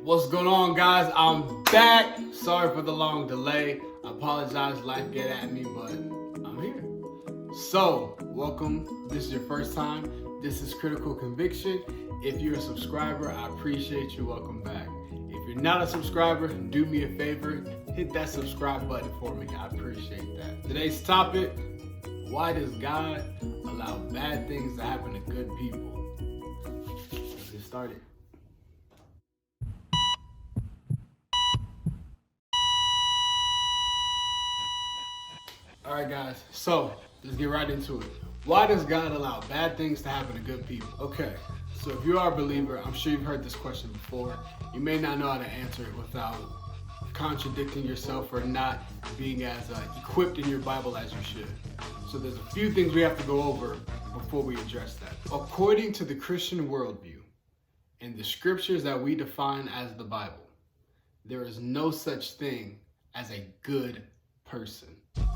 What's going on, guys? I'm back. Sorry for the long delay. I apologize, life get at me, but I'm here. So, welcome. This is your first time. This is Critical Conviction. If you're a subscriber, I appreciate you. Welcome back. If you're not a subscriber, do me a favor. Hit that subscribe button for me. I appreciate that. Today's topic, why does God allow bad things to happen to good people? Let's get started. All right, guys, so let's get right into it. Why does God allow bad things to happen to good people? Okay, so if you are a believer, I'm sure you've heard this question before. You may not know how to answer it without contradicting yourself or not being as equipped in your Bible as you should. So there's a few things we have to go over before we address that. According to the Christian worldview and the scriptures that we define as the Bible, there is no such thing as a good person.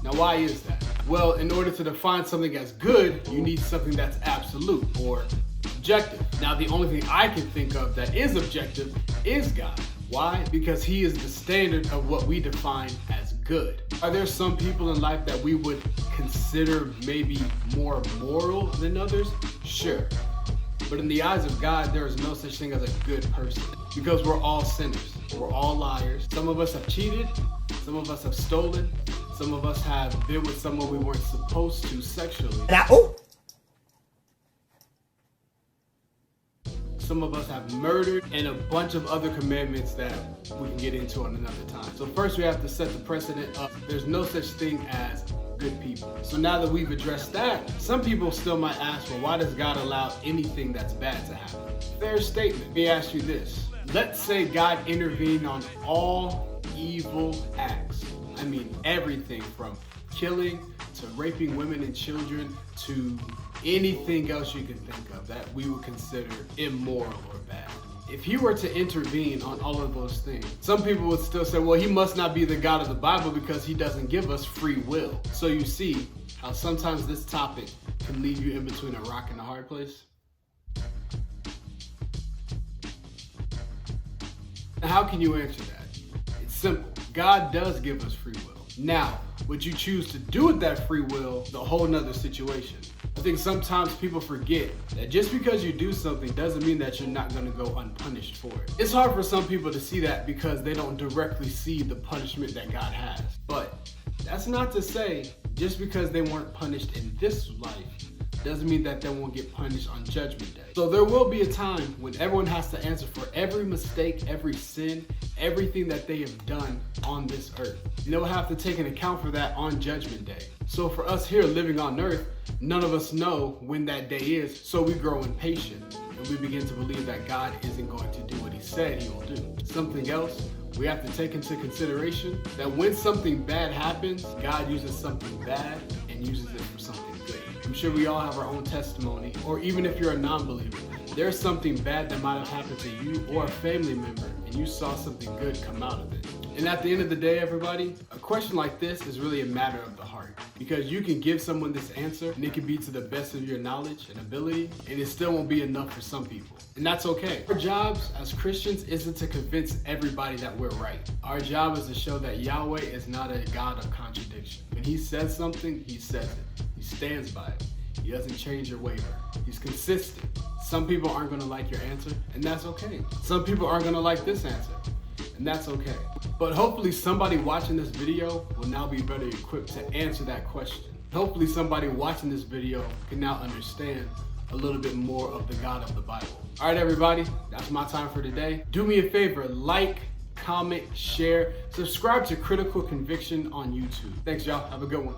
Now, why is that? Well, in order to define something as good, you need something that's absolute or objective. Now, the only thing I can think of that is objective is God. Why? Because He is the standard of what we define as good. Are there some people in life that we would consider maybe more moral than others? Sure. But in the eyes of God, there is no such thing as a good person because we're all sinners. We're all liars. Some of us have cheated. Some of us have stolen. Some of us have been with someone we weren't supposed to sexually. Some of us have murdered and a bunch of other commandments that we can get into on another time. So first we have to set the precedent of there's no such thing as good people. So now that we've addressed that, some people still might ask, well, why does God allow anything that's bad to happen? Fair statement. Let me ask you this. Let's say God intervened on all evil acts. I mean, everything from killing to raping women and children to anything else you can think of that we would consider immoral or bad. If He were to intervene on all of those things, some people would still say, well, He must not be the God of the Bible because He doesn't give us free will. So you see how sometimes this topic can leave you in between a rock and a hard place? Now, how can you answer that? It's simple. God does give us free will. Now, what you choose to do with that free will is a whole nother situation. I think sometimes people forget that just because you do something doesn't mean that you're not going to go unpunished for it. It's hard for some people to see that because they don't directly see the punishment that God has. But that's not to say just because they weren't punished in this life doesn't mean that they won't get punished on Judgment Day. So there will be a time when everyone has to answer for every mistake, every sin, everything that they have done on this earth. And they will have to take an account for that on Judgment Day. So for us here living on earth, none of us know when that day is, so we grow impatient and we begin to believe that God isn't going to do what He said He will do. Something else we have to take into consideration, that when something bad happens, God uses something bad and uses it for something good. I'm sure we all have our own testimony, or even if you're a non-believer, there's something bad that might have happened to you or a family member and you saw something good come out of it. And at the end of the day, everybody, a question like this is really a matter of the heart, because you can give someone this answer and it can be to the best of your knowledge and ability, and it still won't be enough for some people. And that's okay. Our jobs as Christians isn't to convince everybody that we're right. Our job is to show that Yahweh is not a God of contradiction. When He says something, He says it. He stands by it. He doesn't change or waver. He's consistent. Some people aren't going to like your answer, and that's okay. Some people aren't going to like this answer, and that's okay. But hopefully somebody watching this video will now be better equipped to answer that question. Hopefully somebody watching this video can now understand a little bit more of the God of the Bible. All right, everybody, that's my time for today. Do me a favor, like, comment, share, subscribe to Critical Conviction on YouTube. Thanks, y'all. Have a good one.